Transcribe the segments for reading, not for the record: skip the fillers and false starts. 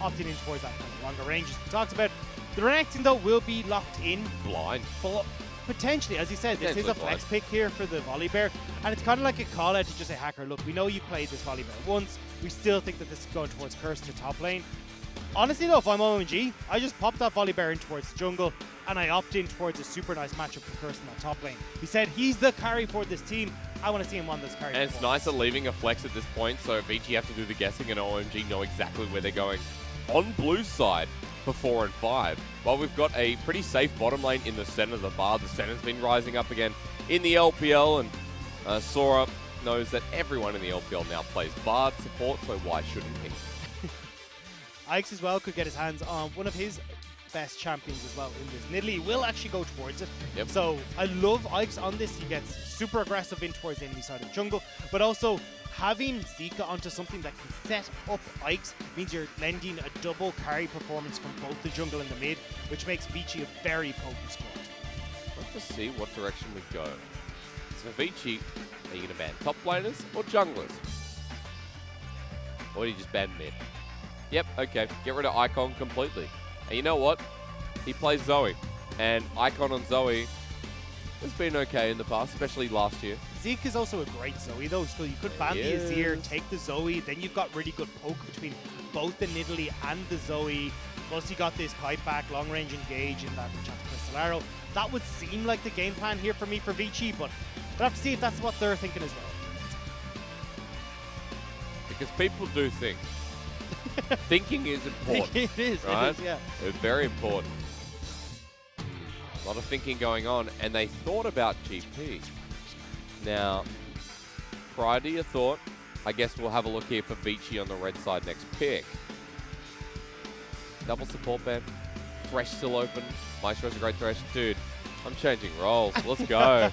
opting in towards that kind of longer range as we talked about. The Renekton, though, will be locked in. Blind. But potentially, as you said, this is a flex pick here for the Volibear. And it's kind of like a call out to just say, Hacker, look, we know you played this Volibear once. We still think that this is going towards Curse to top lane. Honestly, though, if I'm OMG, I just pop that Volibear in towards the jungle and I opt in towards a super nice matchup for Curse in that top lane. He said he's the carry for this team. I want to see him on this carry. And it's nice at leaving a flex at this point, so VICI have to do the guessing and OMG know exactly where they're going. On Blue's side for 4 and 5, while we've got a pretty safe bottom lane in the center of the bar, the center's been rising up again in the LPL, and Sora knows that everyone in the LPL now plays Bard support, so why shouldn't he? Ike's as well could get his hands on one of his best champions as well in this. Nidalee will actually go towards it. Yep. So I love Ike's on this. He gets super aggressive in towards the enemy side of jungle, but also having Zika onto something that can set up Ike's means you're lending a double carry performance from both the jungle and the mid, which makes VICI a very potent squad. Let's just see what direction we go. So VICI, are you going to ban top laners or junglers? Or do you just ban mid? Yep, okay. Get rid of Icon completely. And you know what? He plays Zoe. And Icon on Zoe has been okay in the past, especially last year. Zeke is also a great Zoe, though, so you could ban the Azir, take the Zoe, then you've got really good poke between both the Nidalee and the Zoe. Plus, you got this kite back, long range engage in that Enchanted Crystal Arrow. That would seem like the game plan here for me for VICI, but we'll have to see if that's what they're thinking as well. Because people do think. Thinking is important. It is, right? It is, yeah. It's very important. A lot of thinking going on, and they thought about GP. Now, prior to your thought, I guess we'll have a look here for VICI on the red side next pick. Double support ban. Thresh still open. Maestro's a great Thresh. Dude, I'm changing roles. Let's go.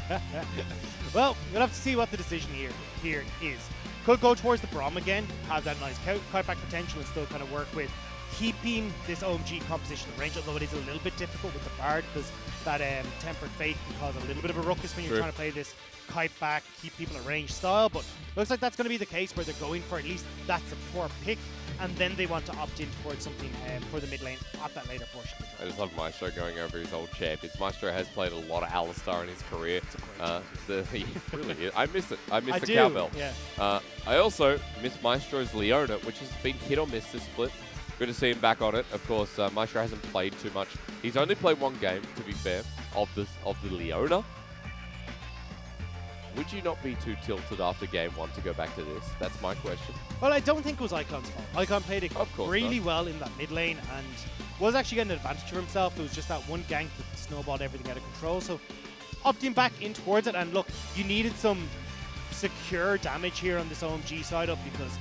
Well, we'll have to see what the decision here is. Could go towards the Braum again, have that nice kite back potential and still kind of work with keeping this OMG composition of range, although it is a little bit difficult with the Bard because that Tempered Fate can cause a little bit of a ruckus when you're trying to play this kite back, keep people at range style, but looks like that's going to be the case where they're going for at least that support pick, and then they want to opt in towards something for the mid lane at that later portion. I just love Maestro going over his old champions. Maestro has played a lot of Alistar in his career. Really, I miss it. I miss the cowbell. Yeah. I also miss Maestro's Leona, which has been hit or miss this split. Good to see him back on it. Of course, Maestro hasn't played too much. He's only played one game, to be fair, of the Leona. Would you not be too tilted after game 1 to go back to this? That's my question. Well, I don't think it was Icon's fault. Icon played it really well in that mid lane and was actually getting an advantage for himself. It was just that one gank that snowballed everything out of control. So opting back in towards it, and look, you needed some secure damage here on this OMG side up because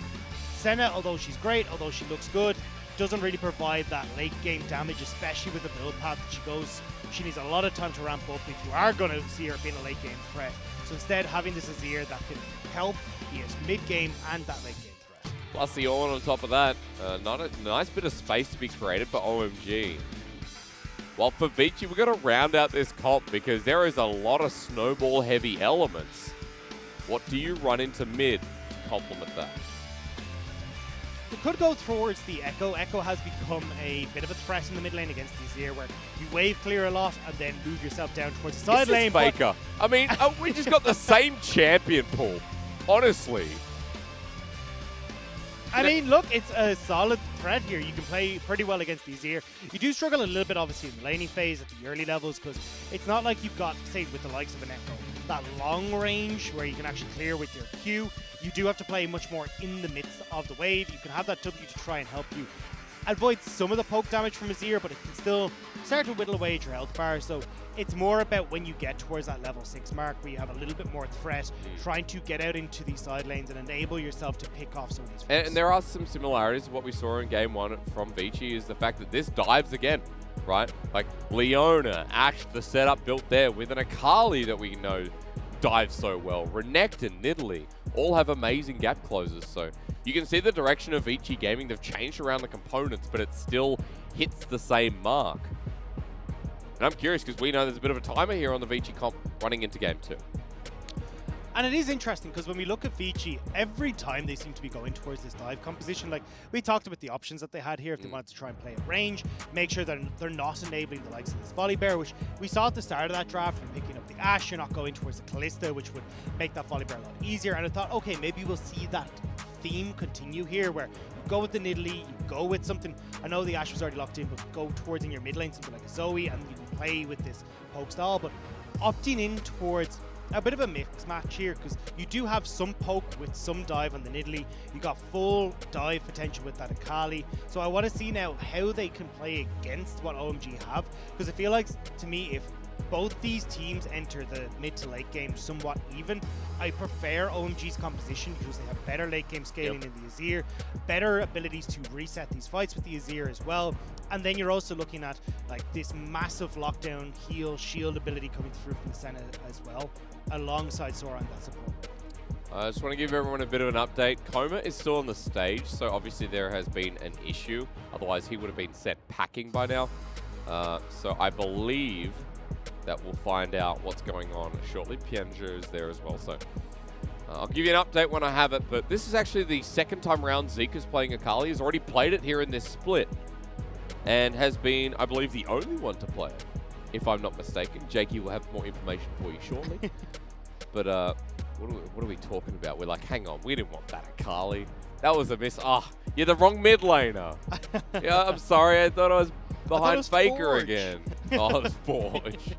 Senna, although she's great, although she looks good, doesn't really provide that late game damage, especially with the build path that she goes. She needs a lot of time to ramp up if you are going to see her being a late game threat. So instead, having this Azir that can help be a mid game and that late game threat. Plus the Ornn on top of that, not a nice bit of space to be created for OMG. Well, for VICI, we've got to round out this comp because there is a lot of snowball heavy elements. What do you run into mid to complement that? You could go towards the Echo. Echo has become a bit of a threat in the mid lane against the Azir, where you wave clear a lot and then move yourself down towards the side lane. Faker. I mean, we just got the same champion pool. Honestly. I mean, look, it's a solid threat here. You can play pretty well against the Azir. You do struggle a little bit, obviously, in the laning phase at the early levels, because it's not like you've got, say, with the likes of an Echo, that long range where you can actually clear with your Q. You do have to play much more in the midst of the wave. You can have that W to try and help you avoid some of the poke damage from Azir, but it can still start to whittle away at your health bar. So it's more about when you get towards that level 6 mark where you have a little bit more threat, trying to get out into these side lanes and enable yourself to pick off some of these fights. And there are some similarities to what we saw in game 1 from VICI is the fact that this dives again, right? Like Leona, Ashe, the setup built there with an Akali that we know dives so well. Renekton, Nidalee, all have amazing gap closers. So you can see the direction of VICI gaming. They've changed around the components, but it still hits the same mark. And I'm curious because we know there's a bit of a timer here on the VICI comp running into game 2. And it is interesting because when we look at VICI, every time they seem to be going towards this dive composition, like we talked about the options that they had here if they wanted to try and play at range, make sure that they're not enabling the likes of this volley bear, which we saw at the start of that draft when picking up the Ashe, you're not going towards the Callista, which would make that volley bear a lot easier. And I thought, okay, maybe we'll see that theme continue here where you go with the Nidalee, you go with something, I know the Ashe was already locked in, but go towards in your mid lane, something like a Zoe, and you can play with this poke style, but opting in towards a bit of a mix match here because you do have some poke with some dive on the Nidalee. You got full dive potential with that Akali. So I want to see now how they can play against what OMG have, because I feel like, to me, if both these teams enter the mid to late game somewhat even, I prefer OMG's composition because they have better late game scaling in the Azir, better abilities to reset these fights with the Azir as well. And then you're also looking at like this massive lockdown, heal, shield ability coming through from the Senna as well, alongside Sora and that support. I just want to give everyone a bit of an update. Coma is still on the stage, so obviously there has been an issue. Otherwise, he would have been sent packing by now. So I believe that we'll find out what's going on shortly. Pianjo is there as well, so I'll give you an update when I have it. But this is actually the second time round Zeke is playing Akali. He's already played it here in this split and has been, I believe, the only one to play it, if I'm not mistaken. Jakey will have more information for you shortly. But what are we talking about? We're like, hang on, we didn't want that Akali. That was a miss. Ah, oh, you're the wrong mid laner. Yeah, I'm sorry. I thought I was behind Faker Forge again. Oh, it's Forge.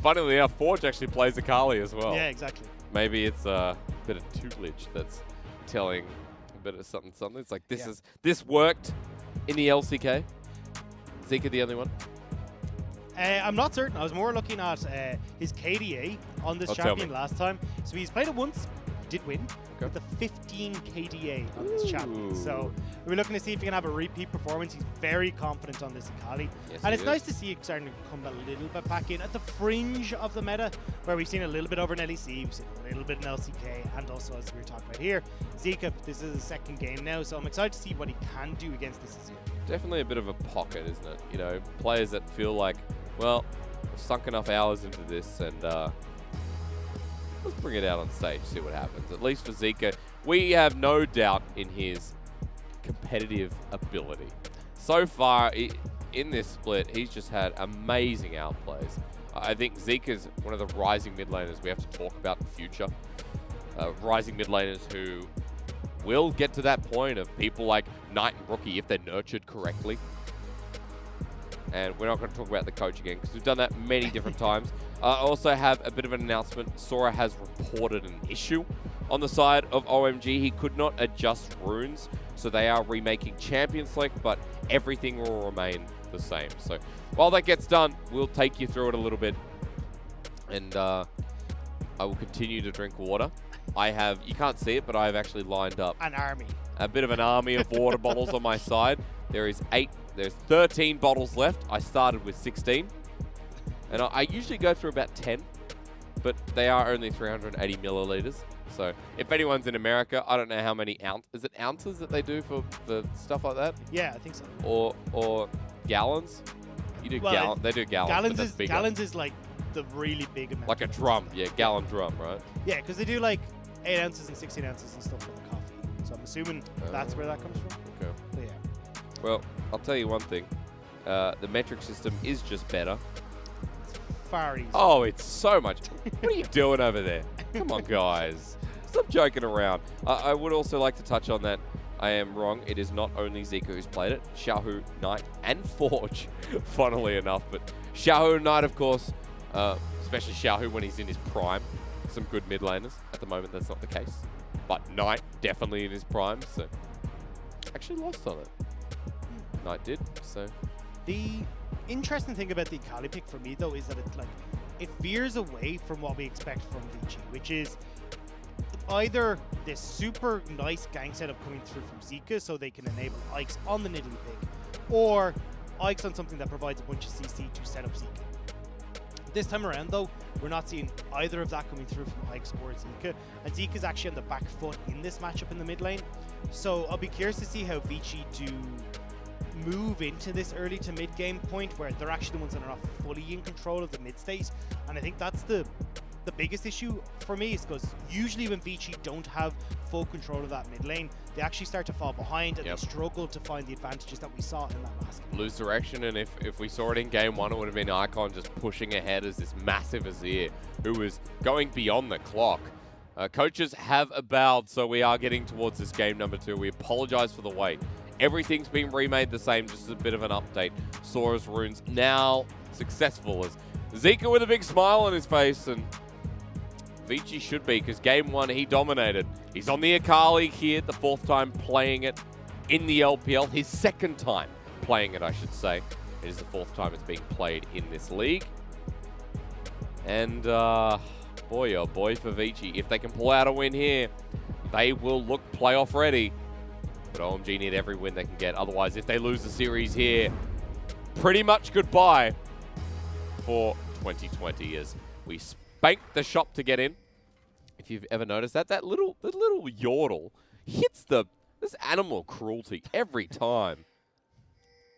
Funnily enough, Forge actually plays Akali as well. Yeah, exactly. Maybe it's a bit of tutelage that's telling a bit of something. It's like this worked in the LCK. Zeke the only one? I'm not certain. I was more looking at his KDA on this champion last time. So he's played it once, did win, with a 15 KDA on this champion. So we're looking to see if he can have a repeat performance. He's very confident on this Akali. Yes, and it's nice to see it starting to come a little bit back in at the fringe of the meta, where we've seen a little bit over in LEC, we've seen a little bit in LCK, and also, as we were talking about here, Zeke, this is his second game now, so I'm excited to see what he can do against this Azir. Definitely a bit of a pocket, isn't it? You know, players that feel like, well, I've sunk enough hours into this, and let's bring it out on stage, see what happens. At least for Zeke, we have no doubt in his competitive ability. So far, in this split, he's just had amazing outplays. I think Zeke is one of the rising mid laners we have to talk about in the future. Rising mid laners who will get to that point of people like Knight and Rookie if they're nurtured correctly. And we're not going to talk about the coach again because we've done that many different times. I also have a bit of an announcement. Sora has reported an issue on the side of OMG. He could not adjust runes, so they are remaking Champion Select, but everything will remain the same. So while that gets done, we'll take you through it a little bit. And I will continue to drink water. I have, you can't see it, but I have actually lined up an army. A bit of an army of water bottles on my side. There's 13 bottles left. I started with 16. And I usually go through about 10, but they are only 380 milliliters. So if anyone's in America, I don't know how many ounces that they do for stuff like that? Yeah, I think so. Or gallons? You do they do gallons. Gallons is like the really big amount. Like a drum, yeah, gallon drum, right? Yeah, because they do like 8 ounces and 16 ounces and stuff for the coffee. So I'm assuming that's where that comes from. Okay. But yeah. Well, I'll tell you one thing. The metric system is just better. It's far easier. Oh, it's so much. What are you doing over there? Come on, guys. Stop joking around. I would also like to touch on that. I am wrong. It is not only Zika who's played it. Xiaohu, Knight, and Forge, funnily enough. But Xiaohu, Knight, of course, especially Xiaohu when he's in his prime. Some good mid laners. At the moment, that's not the case. But Knight, definitely in his prime. So, actually lost on it. Knight did, so. The interesting thing about the Akali pick for me, though, is that it veers away from what we expect from VICI, which is either this super nice gank setup coming through from Zika so they can enable Ikes on the Nidalee pick, or Ikes on something that provides a bunch of CC to set up Zika. This time around, though, we're not seeing either of that coming through from Ikes or Zika, and Zika's actually on the back foot in this matchup in the mid lane. So I'll be curious to see how VICI do move into this early to mid game point where they're actually the ones that are not fully in control of the mid state, and I think that's the the biggest issue for me is because usually when VICI don't have full control of that mid lane, they actually start to fall behind and they struggle to find the advantages that we saw in that last game. Lose direction, and if we saw it in game 1, it would have been Icon just pushing ahead as this massive Azir who was going beyond the clock. Coaches have bowed, so we are getting towards this game number 2. We apologize for the wait. Everything's been remade the same, just a bit of an update. Sora's runes now successful as Zika with a big smile on his face, and VICI should be, because game 1 he dominated. He's on the Akali here, the 4th time playing it in the LPL. His 2nd time playing it, I should say. It is the 4th time it's being played in this league. And boy oh boy for VICI. If they can pull out a win here, they will look playoff ready. But OMG need every win they can get. Otherwise, if they lose the series here, pretty much goodbye for 2020 as we spank the shop to get in. If you've ever noticed that little yordle hits this animal cruelty every time.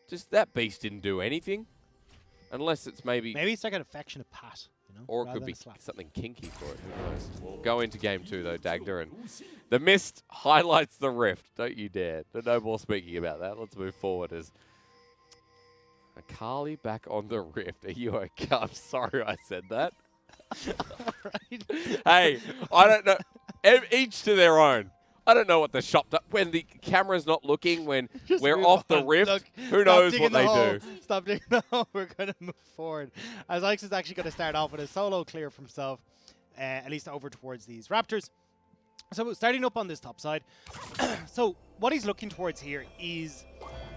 Just that beast didn't do anything, unless it's maybe it's like an affectionate pat, you know, or it could be something kinky for it. Who knows? We'll go into game 2 though, Dagda, and the mist highlights the rift. Don't you dare! No more speaking about that. Let's move forward as Akali back on the rift. Are you okay? I'm sorry I said that. Right. Hey, I don't know. Each to their own. I don't know what the shop does. When the camera's not looking, when we're off the rift, look, who knows what they do. Stop digging the hole. We're going to move forward. As Ike's is actually going to start off with a solo clear for himself, at least over towards these Raptors. So starting up on this top side. So what he's looking towards here is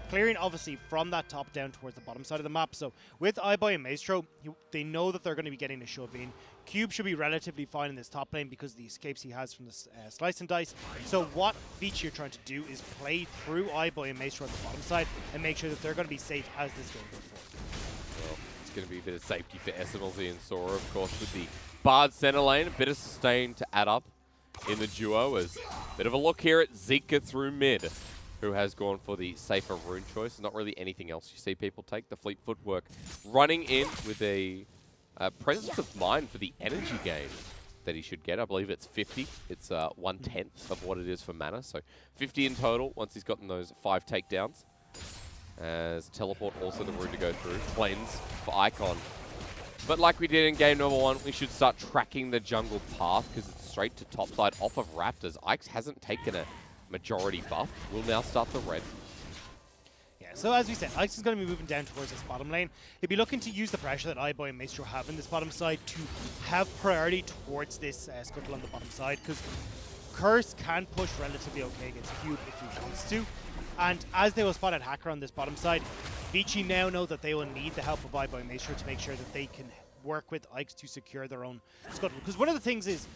clearing, obviously, from that top down towards the bottom side of the map. So with iBoy and Maestro, they know that they're going to be getting a shove in. Cube should be relatively fine in this top lane because of the escapes he has from the Slice and Dice. So what VICI are trying to do is play through iBoy and Maestro on the bottom side and make sure that they're going to be safe as this game goes forward. Well, it's going to be a bit of safety for SMLZ and Sora, of course, with the Bard center lane. A bit of sustain to add up in the duo as a bit of a look here at Zika through mid, who has gone for the safer rune choice. Not really anything else you see people take. The fleet footwork running in with a presence of mind for the energy gain that he should get. I believe it's 50. It's 1/10 of what it is for mana. So 50 in total once he's gotten those 5 takedowns. As teleport also the rune to go through. Cleanse for Icon. But like we did in game number 1, we should start tracking the jungle path because it's straight to topside off of Raptors. Ike's hasn't taken a majority buff. We'll now start the red. Yeah, so as we said, Ike's is going to be moving down towards this bottom lane. He'll be looking to use the pressure that iBoy and Maestro have in this bottom side to have priority towards this scuttle on the bottom side, because Curse can push relatively okay against Cube if he wants to. And as they will spot at Hacker on this bottom side, VICI now know that they will need the help of iBoy and Maestro to make sure that they can work with Ike's to secure their own scuttle. Because one of the things is,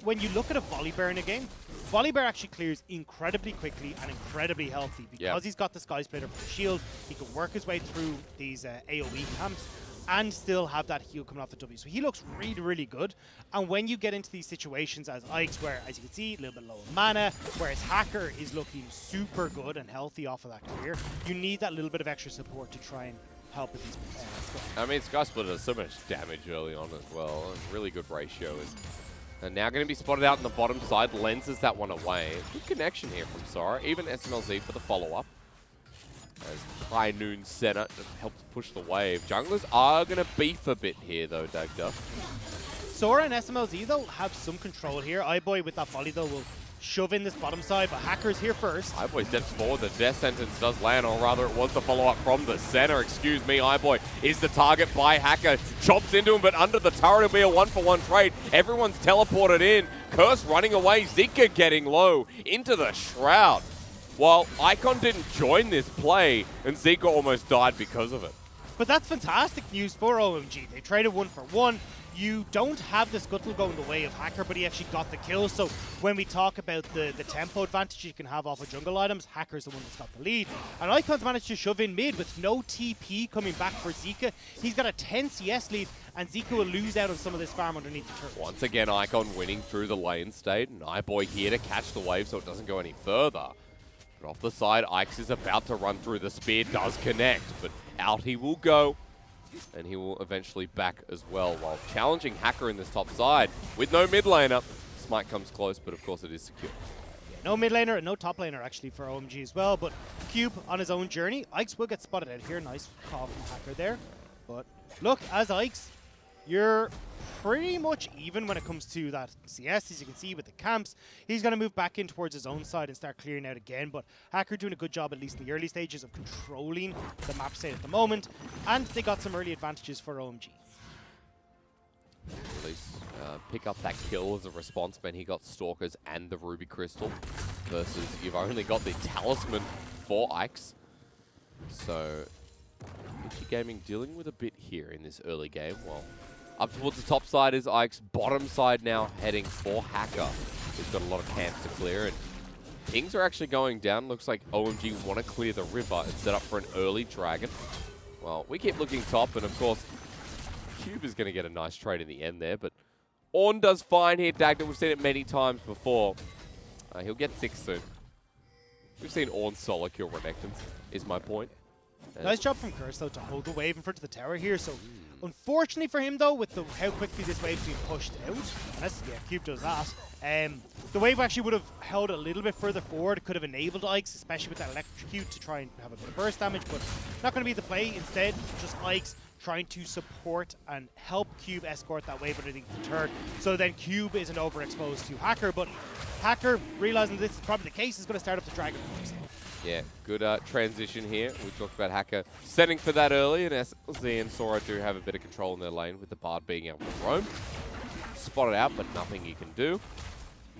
when you look at a Volibear in a game, Volibear actually clears incredibly quickly and incredibly healthy because he's got the Sky Splitter for the shield. He can work his way through these AoE camps and still have that heal coming off the W. So he looks really, really good. And when you get into these situations as Ike's, where, as you can see, a little bit low in mana, whereas Hacker is looking super good and healthy off of that clear, you need that little bit of extra support to try and help with these I mean, Sky Splitter does so much damage early on as well. A really good ratio is... And now going to be spotted out on the bottom side, lenses that one away. Good connection here from Sora, even SMLZ for the follow-up. As High Noon Center helps push the wave. Junglers are going to beef a bit here though, Dagda. Sora and SMLZ though have some control here. iBoy with that volley though will shove in this bottom side, but Hacker's here first. iBoy steps forward, the death sentence does land, or rather it was the follow-up from the center, excuse me. iBoy is the target by Hacker, chops into him, but under the turret it'll be a 1-for-1 trade. Everyone's teleported in, Curse running away, Zika getting low into the Shroud. While Icon didn't join this play, and Zika almost died because of it. But that's fantastic news for OMG. They traded 1-for-1. You don't have the scuttle going the way of Hacker, but he actually got the kill. So when we talk about the tempo advantage you can have off of jungle items, Hacker's the one that's got the lead. And Icon's managed to shove in mid with no TP coming back for Zika. He's got a 10 CS lead, and Zika will lose out on some of this farm underneath the turret. Once again, Icon winning through the lane state, and iBoy here to catch the wave so it doesn't go any further. But off the side, Ike's is about to run through. The spear does connect, but out he will go. and he will eventually back as well, while challenging Hacker in this top side with no mid laner. Smite comes close, but of course it is secure. No mid laner and no top laner actually for OMG as well, but Cube on his own journey. Ike's will get spotted out here. Nice call from Hacker there. But look, as Ike's, you're pretty much even when it comes to that CS, as you can see with the camps. He's going to move back in towards his own side and start clearing out again, but Hacker doing a good job, at least in the early stages, of controlling the map state at the moment, and they got some early advantages for OMG. At least pick up that kill as a response when he got Stalkers and the Ruby Crystal, versus you've only got the Talisman for Ike's. So, VICI Gaming dealing with a bit here in this early game. Well, up towards the top side is Ike's, bottom side now heading for Hacker. He's got a lot of camps to clear, and pings are actually going down. Looks like OMG want to clear the river and set up for an early dragon. Well, we keep looking top, and of course, Cube is going to get a nice trade in the end there, but Ornn does fine here, Dagda. We've seen it many times before. He'll get 6 soon. We've seen Ornn solo kill Renekton's, is my point. Nice job from Curse, though, to hold the wave in front of the tower here. So, unfortunately for him, though, with how quickly this wave's being pushed out, and that's, yeah, Cube does that, the wave actually would have held a little bit further forward. Could have enabled Ike's, especially with that electrocute, to try and have a bit of burst damage, but not going to be the play. Instead, just Ike's trying to support and help Cube escort that wave underneath the turret, so then Cube isn't overexposed to Hacker, but Hacker, realizing this is probably the case, is going to start up the Dragon first. Yeah, good transition here. We talked about Hacker setting for that early, and SLZ and Sora do have a bit of control in their lane with the Bard being able to roam. Spot it out, but nothing you can do.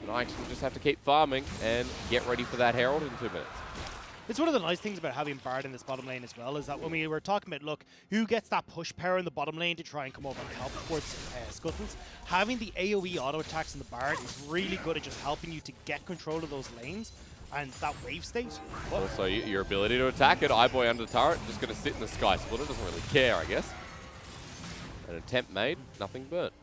And Ike's will just have to keep farming and get ready for that Herald in 2 minutes. It's one of the nice things about having Bard in this bottom lane as well, is that when we were talking about, look, who gets that push power in the bottom lane to try and come over and help towards Scuttles, having the AoE auto attacks in the Bard is really good at just helping you to get control of those lanes and that wave state. Also, your ability to attack it, Eyeboy under the turret, just going to sit in the Sky Splitter, doesn't really care, I guess. An attempt made, nothing burnt.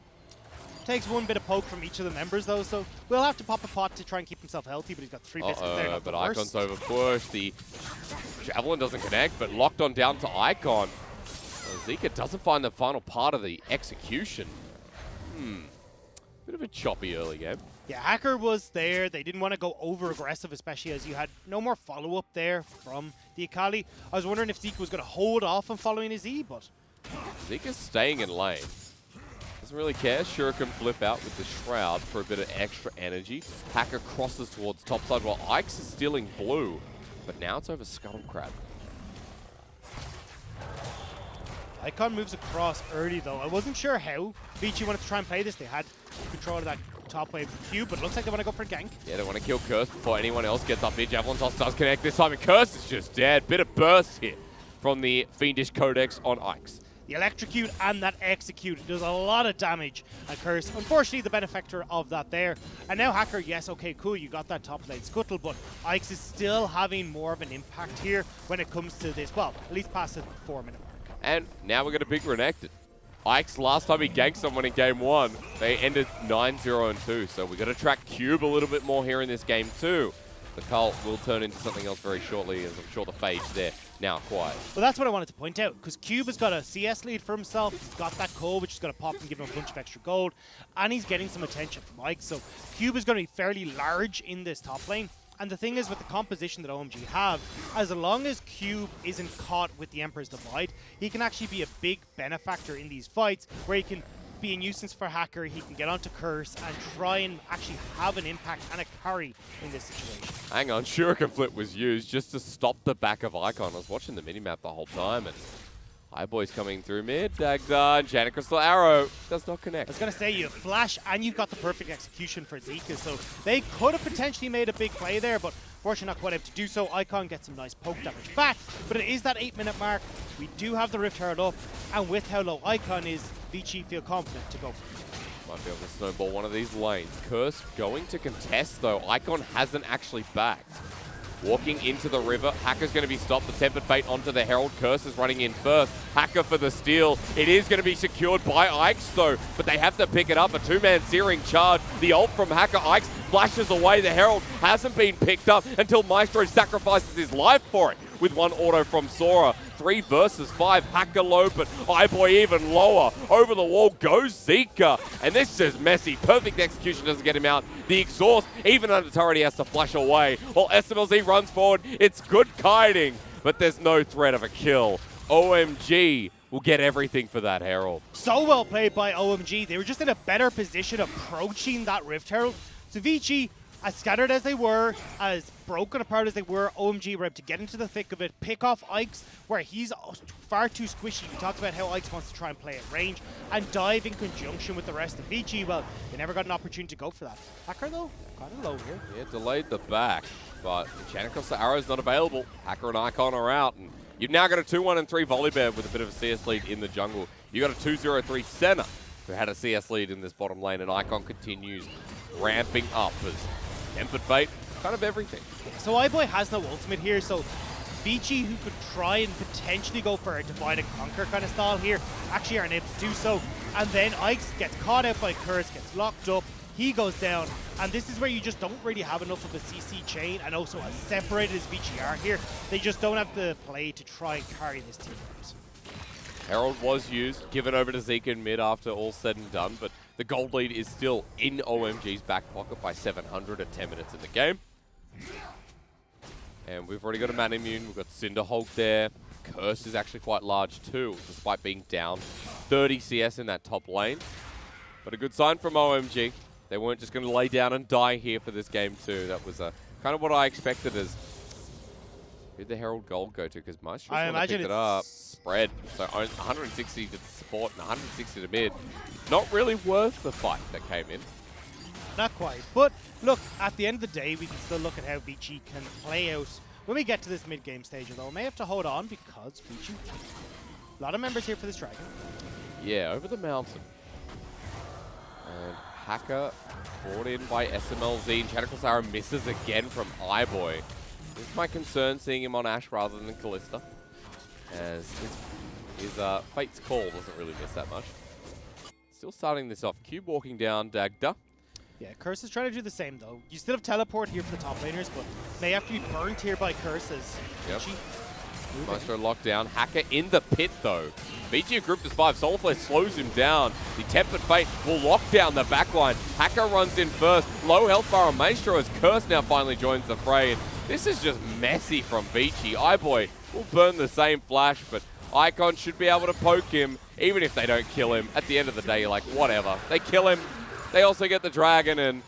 Takes one bit of poke from each of the members, though, so we'll have to pop a pot to try and keep himself healthy, but he's got 3 biscuits there, not but the Icon's worst. over push. The Javelin doesn't connect, but locked on down to Icon. Zika doesn't find the final part of the execution. Bit of a choppy early game. Yeah, Hacker was there. They didn't want to go over-aggressive, especially as you had no more follow-up there from the Akali. I was wondering if Zika was going to hold off on following his E, but Zika's staying in lane. Doesn't really care. Shuriken flip out with the Shroud for a bit of extra energy. Hacker crosses towards top side while Ike's is stealing blue. But now it's over Scuttle Crab. Icon moves across early, though. I wasn't sure how VICI wanted to try and play this. They had control of that top wave Cube, but it looks like they want to go for a gank. Yeah, they want to kill Curse before anyone else gets up here. Javelin toss does connect this time, and Curse is just dead. Bit of burst here from the Fiendish Codex on Ike's. The electrocute and that execute does a lot of damage. And Curse, unfortunately, the benefactor of that there. And now Hacker, yes, okay, cool, you got that top lane scuttle, but Ike's is still having more of an impact here when it comes to this, well, at least past the 4-minute mark. And now we're going to big Renekton. Ike's last time he ganked someone in game 1, they ended 9-0-2. So we're going to track Cube a little bit more here in this game too. The cult will turn into something else very shortly, as I'm sure the Phage there now acquired. Well, that's what I wanted to point out, because Cube has got a CS lead for himself. He's got that coal, which is going to pop and give him a bunch of extra gold, and he's getting some attention from Ike. So Cube is going to be fairly large in this top lane. And the thing is, with the composition that OMG have, as long as Cube isn't caught with the Emperor's Divide, he can actually be a big benefactor in these fights, where he can be a nuisance for Hacker, he can get onto Curse, and try and actually have an impact and a carry in this situation. Hang on, Shuriken Flip was used just to stop the back of Icon. I was watching the minimap the whole time, and Highboy's coming through mid. Dagda, Enchanted Crystal Arrow does not connect. I was going to say, you flash and you've got the perfect execution for Zika, so they could have potentially made a big play there, but fortunately not quite able to do so. Icon gets some nice poke damage back, but it is that 8-minute mark. We do have the Rift Herald up, and with how low Icon is, VICI feel confident to go for it. Might be able to snowball one of these lanes. Curse going to contest though. Icon hasn't actually backed. Walking into the river, Hacker's going to be stopped. The Tempered Fate onto the Herald. Curse is running in first. Hacker for the steal. It is going to be secured by Ike's though, but they have to pick it up. A 2-man searing charge. The ult from Hacker. Ike's flashes away. The Herald hasn't been picked up until Maestro sacrifices his life for it. with one auto from Sora. 3 versus 5, Hacker low, but iBoy even lower. Over the wall goes Zika, and this is messy. Perfect execution doesn't get him out. The exhaust, even under turret, he has to flash away. While SMLZ runs forward, it's good kiting, but there's no threat of a kill. OMG will get everything for that Herald. So well played by OMG. They were just in a better position approaching that Rift Herald. So VICI, as scattered as they were, as broken apart as they were, OMG were able to get into the thick of it, pick off Ike's, where he's far too squishy. We talked about how Ike's wants to try and play at range, and dive in conjunction with the rest of VICI. Well, they never got an opportunity to go for that. Hacker, though, kind of low here. Yeah, delayed the back, but Enchanted Cross the Arrow's not available. Hacker and Icon are out, and you've now got a 2-1-3 Volibear with a bit of a CS lead in the jungle. You got a 2-0-3 Senna, who had a CS lead in this bottom lane, and Icon continues ramping up as Tempered Fate, kind of everything. So iBoy has no ultimate here, so VICI, who could try and potentially go for a divide and conquer kind of style here, actually aren't able to do so. And then Ike's gets caught out by Curse, gets locked up, he goes down, and this is where you just don't really have enough of a CC chain, and also as separated as VICI are here, they just don't have the play to try and carry this team out. Herald was used, given over to Zeke in mid after all said and done, but the gold lead is still in OMG's back pocket by 700 at 10 minutes in the game. And we've already got a man immune, we've got Cinderhulk there. Curse is actually quite large too, despite being down 30 CS in that top lane. But a good sign from OMG. They weren't just going to lay down and die here for this game too. That was kind of what I expected as... Who'd the Herald gold go to? Because Maestro picked it up. Spread. So 160 to the support and 160 to mid. Not really worth the fight that came in. Not quite. But look, at the end of the day, we can still look at how VICI can play out. When we get to this mid-game stage, though, may have to hold on because VICI... A lot of members here for this dragon. Yeah, over the mountain. And Hacker brought in by SMLZ. And Chanaklesara misses again from iBoy. This is my concern, seeing him on Ashe rather than Kalista. As his Fate's Call doesn't really miss that much. Still starting this off. Cube walking down Dagda. Yeah, Curse is trying to do the same, though. You still have teleport here for the top laners, but may have to be burnt here by Curses. Yep. Maestro locked down. Hacker in the pit, though. VICI grouped as 5. Solarflare slows him down. The Tempered Fate will lock down the backline. Hacker runs in first. Low health bar on Maestro as Curse now finally joins the fray. And this is just messy from VICI. iBoy will burn the same flash, but Icon should be able to poke him, even if they don't kill him. At the end of the day, you're like, whatever. They kill him. They also get the dragon, and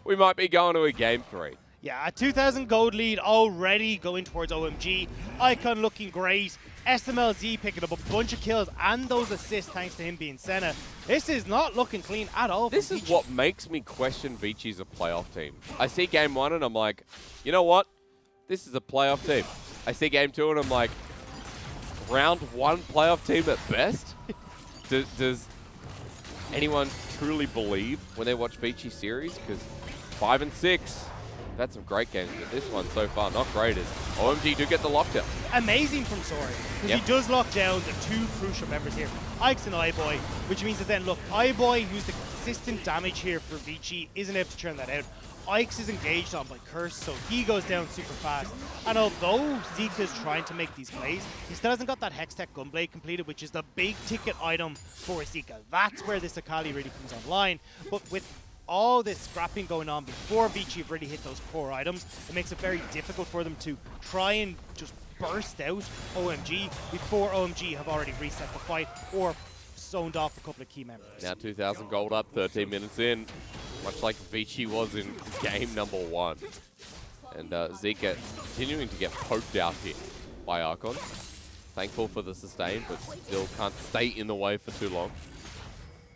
we might be going to a game 3. Yeah, a 2,000 gold lead already going towards OMG. Icon looking great. SMLZ picking up a bunch of kills and those assists thanks to him being Senna. This is not looking clean at all. This is what makes me question VICI's a playoff team. I see game 1 and I'm like, you know what? This is a playoff team. I see game 2 and I'm like, round 1 playoff team at best? Does anyone truly believe when they watch VICI series? Because 5 and 6, they've had some great games, but this one so far not great as OMG do get the lockdown. Amazing from Sora, because he does lock down the 2 crucial members here, Ike's and iBoy, which means that then, look, iBoy, who's the consistent damage here for VICI, isn't able to turn that out. Ike's is engaged on by Curse, so he goes down super fast. And although Zika's trying to make these plays, he still hasn't got that Hextech Gunblade completed, which is the big ticket item for Zika. That's where this Akali really comes online. But with all this scrapping going on before VICI have really hit those core items, it makes it very difficult for them to try and just burst out OMG before OMG have already reset the fight or zoned off a couple of key members. Now 2,000 gold up, 13 minutes in, much like VICI was in game number 1. And Zika continuing to get poked out here by Archon. Thankful for the sustain, but still can't stay in the way for too long.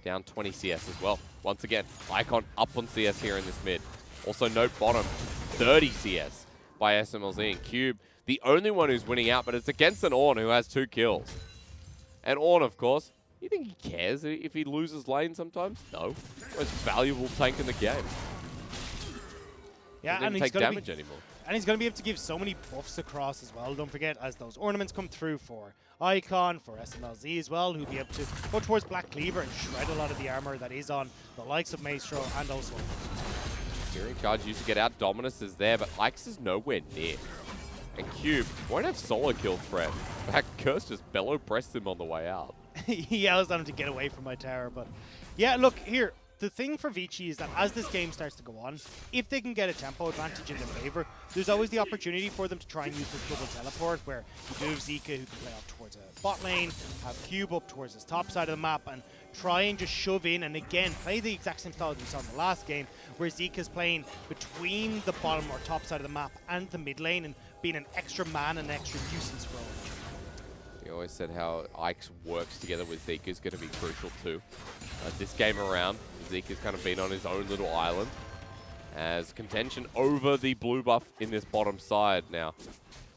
Down 20 CS as well. Once again, Icon up on CS here in this mid. Also note bottom, 30 CS by SMLZ and Cube. The only one who's winning out, but it's against an Ornn who has 2 kills. And Ornn, of course, you think he cares if he loses lane sometimes? No. Most valuable tank in the game. Yeah, he doesn't take damage anymore. And he's going to be able to give so many buffs across as well. Don't forget, as those ornaments come through for Icon, for SMLZ as well, who'll be able to go towards Black Cleaver and shred a lot of the armor that is on the likes of Maestro and also... Gearing charge used to get out. Dominus is there, but Ike's is nowhere near. And Cube won't have solo kill threat. In fact, Curse just bellow pressed him on the way out. He yells at him to get away from my tower, but yeah, look here. The thing for VICI is that as this game starts to go on, if they can get a tempo advantage in their favor, there's always the opportunity for them to try and use this double teleport where you do have Zika who can play off towards a bot lane, have Cube up towards his top side of the map, and try and just shove in and again play the exact same style that we saw in the last game where Zika's playing between the bottom or top side of the map and the mid lane and being an extra man and an extra nuisance for OMG. We always said how Ike's works together with Zika is going to be crucial too. This game around, Zika's kind of been on his own little island as contention over the blue buff in this bottom side now.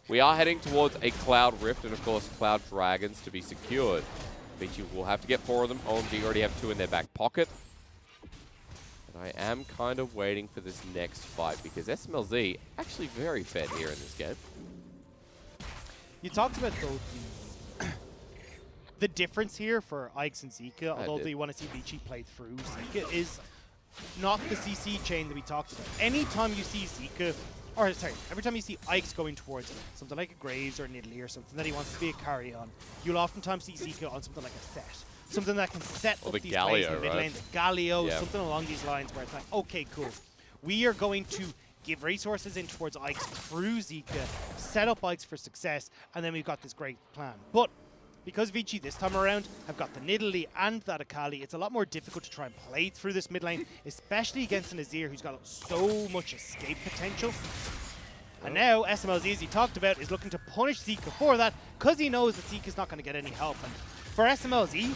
We are heading towards a Cloud Rift and of course Cloud Dragons to be secured. VICI will have to get 4 of them. OMG already have 2 in their back pocket. But I am kind of waiting for this next fight because SMLZ actually very fed here in this game. You talked about though the difference here for Ike's and Zika, although you want to see VICI play through Zika, is not the CC chain that we talked about. Anytime you see Zika, or sorry, every time you see Ike's going towards something like a Graves or a Nidalee or something that he wants to be a carry on, you'll oftentimes see Zika on something like a set. Something that can set up these plays in the mid lane, the Galio, something along these lines where it's like, okay, cool. We are going to give resources in towards Ike's through Zika, set up Ike's for success, and then we've got this great plan. But because VICI this time around have got the Nidalee and that Akali, it's a lot more difficult to try and play through this mid lane, especially against an Azir who's got so much escape potential. And now SMLZ, as he talked about, is looking to punish Zika for that because he knows that Zika's not going to get any help. And for SMLZ,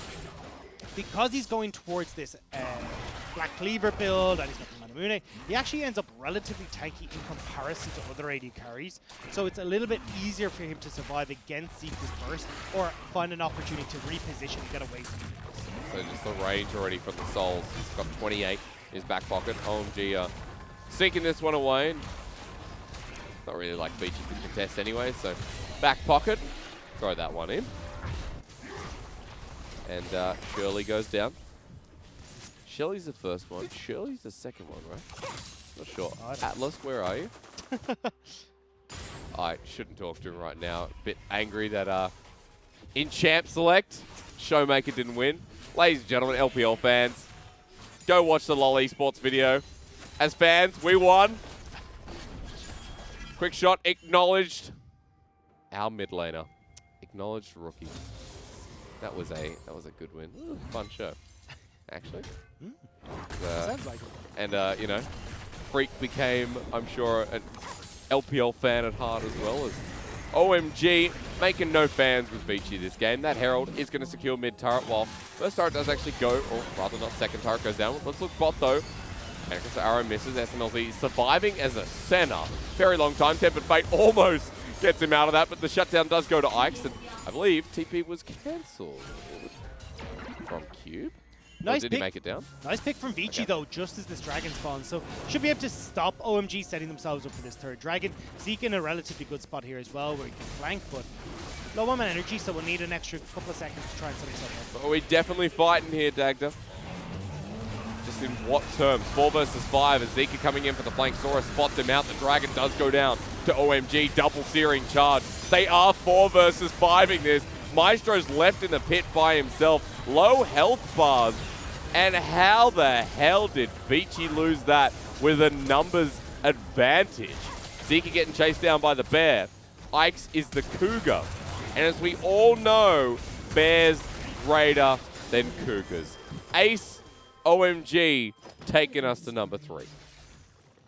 because he's going towards this Black Cleaver build and he's got the Manamune, he actually ends up relatively tanky in comparison to other AD carries. So it's a little bit easier for him to survive against Zika's burst or find an opportunity to reposition and get away from him. So just the range already from the Souls. He's got 28 in his back pocket. OMG sneaking this one away. Not really like VICI can contest anyway, so back pocket. Throw that one in. And Shirley goes down. Shelly's the first one. Shirley's the second one, right? Not sure. Atlas, where are you? I shouldn't talk to him right now. A bit angry that in Champ Select, Showmaker didn't win. Ladies and gentlemen, LPL fans, go watch the LoL Esports video. As fans, we won. Quick shot, acknowledged. Our mid laner. Acknowledged rookie. That was a good win. Ooh, fun show, actually. Sounds like it. And you know, Freak became, I'm sure, an LPL fan at heart as well as OMG, making no fans with VICI this game. That Herald is going to secure mid turret while first turret does actually go, or rather not, second turret goes down. Let's look bot though. And because the arrow misses, SMLZ surviving as a center. Very long time. Tempered Fate almost gets him out of that, but the shutdown does go to Ike's, and I believe TP was cancelled from Cube. Nice did pick. He make it down? Nice pick from VICI though, just as this dragon spawns. So should be able to stop OMG setting themselves up for this third dragon. Zeke in a relatively good spot here as well, where he can flank, but low on energy, so we'll need an extra couple of seconds to try and set himself up. But we're definitely fighting here, Dagda. Just in what terms? 4 versus 5 as Zika coming in for the flank. Sora spots him out. The dragon does go down to OMG. Double searing charge. They are 4 versus 5ing this. Maestro's left in the pit by himself. Low health bars. And how the hell did VICI lose that with a numbers advantage? Zika getting chased down by the bear. Ike's is the cougar. And as we all know, bears greater than cougars. Ace, OMG, taking us to number 3.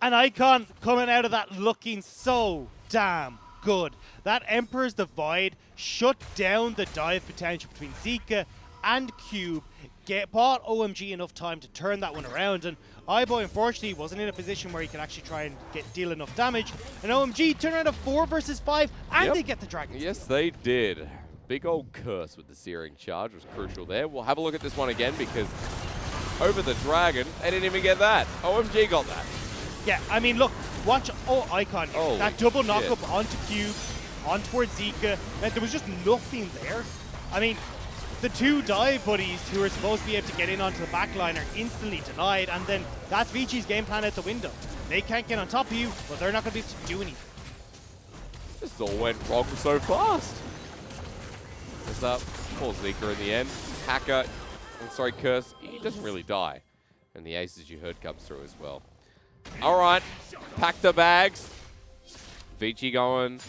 An Icon coming out of that looking so damn good. That Emperor's Divide shut down the dive potential between Zika and Cube. Bought OMG enough time to turn that one around, and iBoy unfortunately wasn't in a position where he could actually try and deal enough damage. And OMG turned around a 4 versus 5, and they get the dragon. Yes, they did. Big old curse with the searing charge was crucial there. We'll have a look at this one again because over the dragon, they didn't even get that. OMG got that. Yeah, I mean, look, watch Icon here. Holy that double knock shit. up onto Cube, on towards Zika. There was just nothing there. I mean, the 2 dive buddies who are supposed to be able to get in onto the backline are instantly denied, and then that's VICI's game plan out the window. They can't get on top of you, but they're not going to be able to do anything. This all went wrong so fast. There's that poor Zika in the end. Hacker, I'm sorry, Curse, he doesn't really die. And the aces you heard comes through as well. All right, pack the bags. VICI going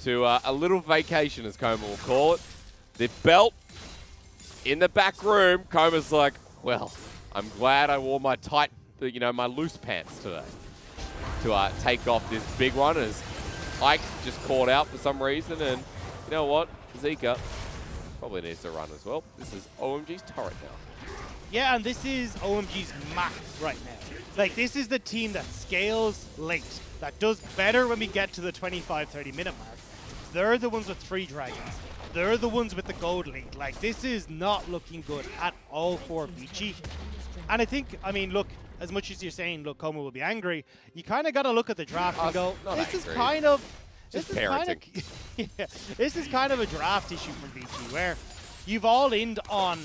to a little vacation, as Coma will call it. The belt in the back room. Coma's like, well, I'm glad I wore my tight, you know, my loose pants today to take off this big one, as Ike's just caught out for some reason. And you know what? Zika probably needs to run as well. This is OMG's turret now. Yeah, and this is OMG's map right now. Like, this is the team that scales late, that does better when we get to the 25-30 minute mark. They're the ones with 3 dragons. They're the ones with the gold lead. Like, this is not looking good at all for VICI. And I think, I mean, look, as much as you're saying, look, Coma will be angry, you kind of got to look at the draft and go, this is kind of... Just parenting. Yeah, this is kind of a draft issue from VICI, where you've all in on,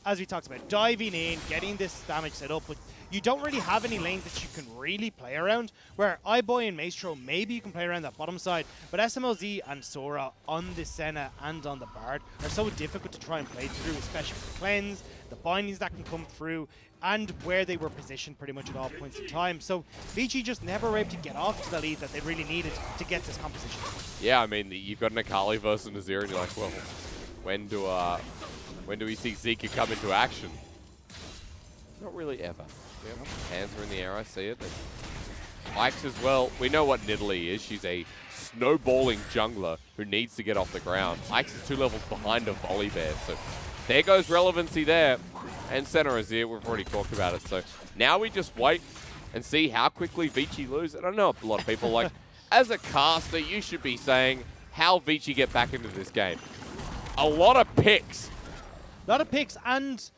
as we talked about, diving in, getting this damage set up, but you don't really have any lanes that you can really play around, where iBoy and Maestro, maybe you can play around that bottom side, but SMLZ and Sora on the Senna and on the Bard are so difficult to try and play through, especially with the cleanse, the bindings that can come through, and where they were positioned pretty much at all points in time. So VICI just never were able to get off to the lead that they really needed to get this composition. Yeah, I mean, you've got an Akali versus an Azir, and you're like, well, when do we see Zika come into action? Not really ever. Yep. Hands are in the air, I see it. Ike's as well. We know what Nidalee is. She's a snowballing jungler who needs to get off the ground. Ike's is 2 levels behind a Volibear, so there goes relevancy there. And Center Azir, we've already talked about it. So now we just wait and see how quickly VICI lose. And I know a lot of people like, as a caster, you should be saying how VICI get back into this game. A lot of picks. A lot of picks and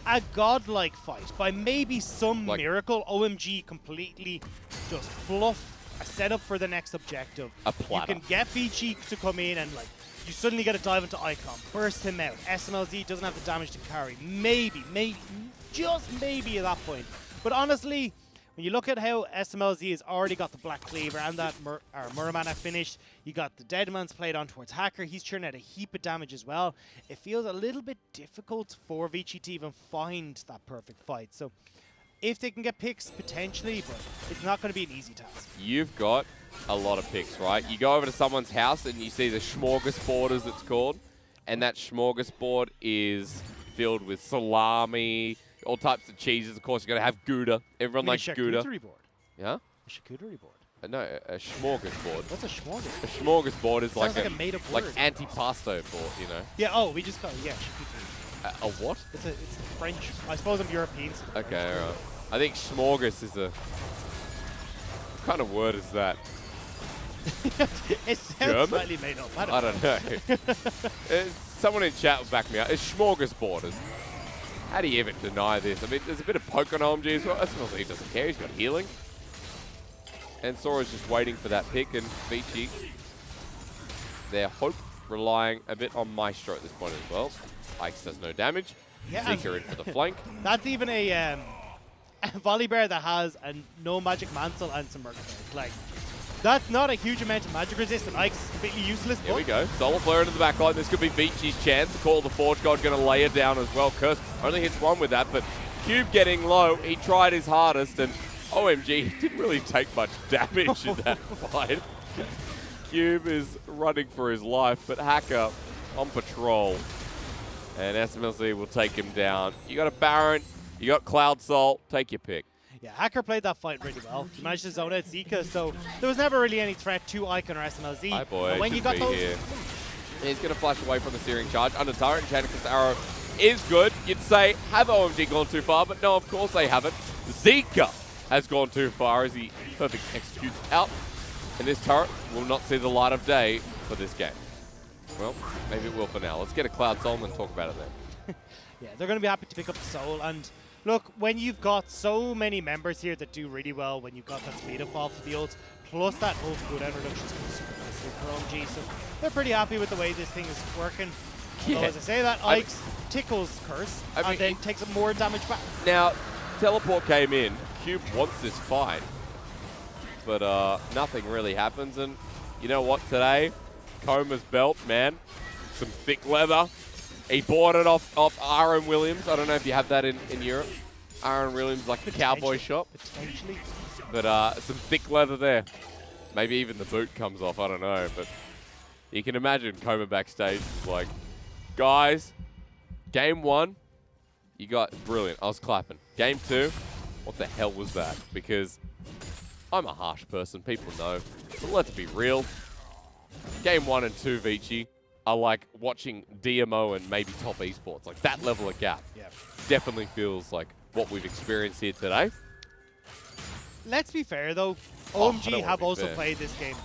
a godlike fight. By maybe some miracle, OMG completely just fluff a setup for the next objective. A platter. You can get VICI to come in and like, you suddenly get to dive into Icon, burst him out. SMLZ doesn't have the damage to carry. Maybe, just maybe at that point. But honestly, when you look at how SMLZ has already got the Black Cleaver and that Muramana finished, you got the Deadman's played on towards Hacker. He's churning out a heap of damage as well. It feels a little bit difficult for VICI to even find that perfect fight. So if they can get picks, potentially, but it's not going to be an easy task. You've got a lot of picks, right? You go over to someone's house and you see the smorgasbord, as it's called, and that smorgasbord is filled with salami, all types of cheeses. Of course, you're going to have Gouda. Everyone likes Gouda. A charcuterie board. Yeah? A charcuterie board. No, a smorgasbord. What's a smorgasbord? A smorgasbord is like a made-up word. Like antipasto board, you know? Yeah, oh, we just call it, yeah, charcuterie. A what? It's French. I suppose I'm European. So okay, all right. I think smorgas is a... What kind of word is that? It sounds German? slightly made up. I don't know. Someone in chat will back me up. It's smorgasbord. How do you even deny this? I mean, there's a bit of poke on OMG as well. That's he doesn't care. He's got healing. And Sora's just waiting for that pick. And VICI, their hope relying a bit on Maestro at this point as well. Ike's does no damage. Yeah, Zika in for the flank. That's even a Volibear that has no magic mantle and some Murkabird. Like, that's not a huge amount of magic resist, and Ike's completely useless. Here we go. Solar Flare into the back line. This could be VICI's chance to call the Forge God. Going to lay it down as well. Curse only hits 1 with that, but Cube getting low. He tried his hardest, and OMG didn't really take much damage in that fight. Cube is running for his life, but Hacker on patrol. And SMLZ will take him down. You got a Baron, you got Cloud Soul, take your pick. Yeah, Hacker played that fight really well. He managed to zone out Zika, so there was never really any threat to Icon or SMLZ. Hi boy, when you got those here. He's going to flash away from the searing charge. Under turret, Enchantress Arrow is good. You'd say, have OMG gone too far? But no, of course they haven't. Zika has gone too far as he perfect executes out. And this turret will not see the light of day for this game. Well, maybe it will for now. Let's get a Cloud Soul and then talk about it then. Yeah, they're going to be happy to pick up the Soul. And look, when you've got so many members here that do really well, when you've got that speed of fall for the ults, plus that ult cooldown reduction is super nicely for OMG. So they're pretty happy with the way this thing is working. Yeah. So as I say that, Ike's tickles Curse and then takes more damage back. Now, Teleport came in. Cube wants this fight. But nothing really happens. And you know what, today, Coma's belt, man. Some thick leather. He bought it off Aaron Williams. I don't know if you have that in Europe. Aaron Williams, like the cowboy shop. Potentially. But some thick leather there. Maybe even the boot comes off, I don't know. But you can imagine Coma backstage is like, guys, game 1, you got brilliant. I was clapping. Game 2, what the hell was that? Because I'm a harsh person, people know. But let's be real. Game 1 and 2 VICI are like watching DMO and maybe top esports. Like that level of gap. Yeah. Definitely feels like what we've experienced here today. Let's be fair though, OMG have also fair. played this game.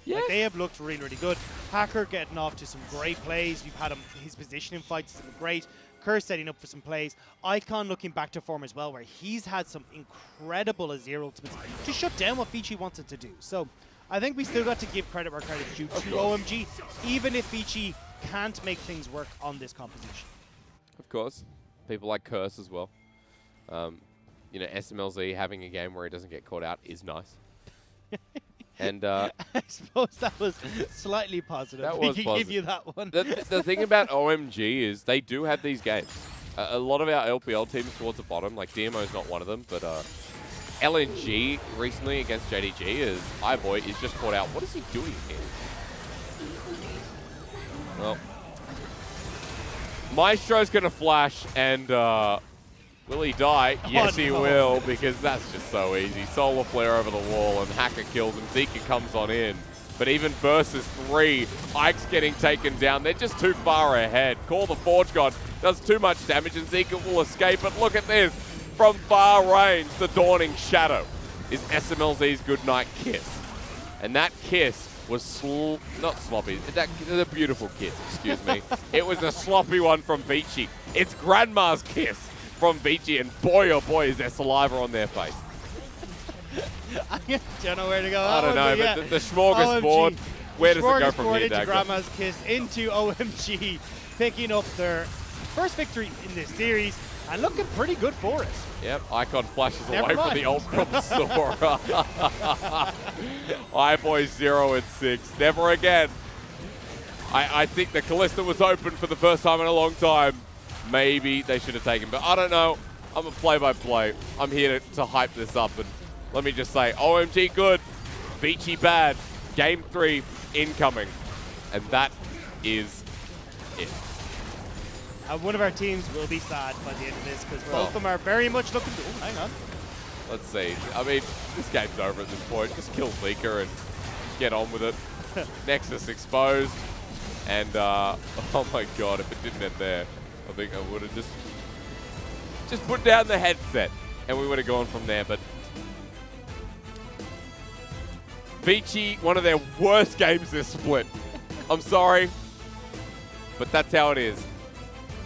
Yeah. Like, they have looked really, really good. Hacker getting off to some great plays. You've had him, his positioning fights has been great. Kerr setting up for some plays. Icon looking back to form as well, where he's had some incredible Azir ultimates to shut down what VICI wanted to do. So I think we still got to give credit where credit's due to OMG, even if VICI can't make things work on this composition. Of course. People like Curse as well. You know, SMLZ having a game where he doesn't get caught out is nice. And I suppose that was slightly positive. That We was can positive. give you that one. The thing about OMG is they do have these games. A lot of our LPL teams towards the bottom, like DMO is not one of them, but LNG recently against JDG is iBoy is just caught out. What is he doing here? Well, Maestro's going to flash and will he die? Yes, he will, because that's just so easy. Solar Flare over the wall, and Hacker kills him. Zika comes on in. But even versus 3, Ike's getting taken down. They're just too far ahead. Call the Forge God. Does too much damage, and Zika will escape. But look at this. From far range, the Dawning Shadow is SMLZ's goodnight kiss. And that kiss was not sloppy. The beautiful kiss, excuse me. It was a sloppy one from VICI. It's Grandma's kiss from VICI, and boy, oh boy, is there saliva on their face. I don't know where to go. I don't know, but the smorgasbord, where does it go from here, into Dagger? Grandma's Kiss, into OMG, picking up their first victory in this series, and looking pretty good for us. Yep, Icon flashes Never away mind. from the ult from Sora. iBoy 0 and 6. Never again. I think the Callista was open for the first time in a long time. Maybe they should have taken, but I don't know. I'm a play-by-play. I'm here to hype this up, and let me just say, OMG good, VICI bad, Game 3 incoming, and that is it. One of our teams will be sad by the end of this, because both of them are very much looking to... Oh, hang on. Let's see. I mean, this game's over at this point. Just kill Zika and get on with it. Nexus exposed, and oh my god, if it didn't end there, I think I would have just put down the headset and we would have gone from there. But VICI, one of their worst games this split. I'm sorry, but that's how it is.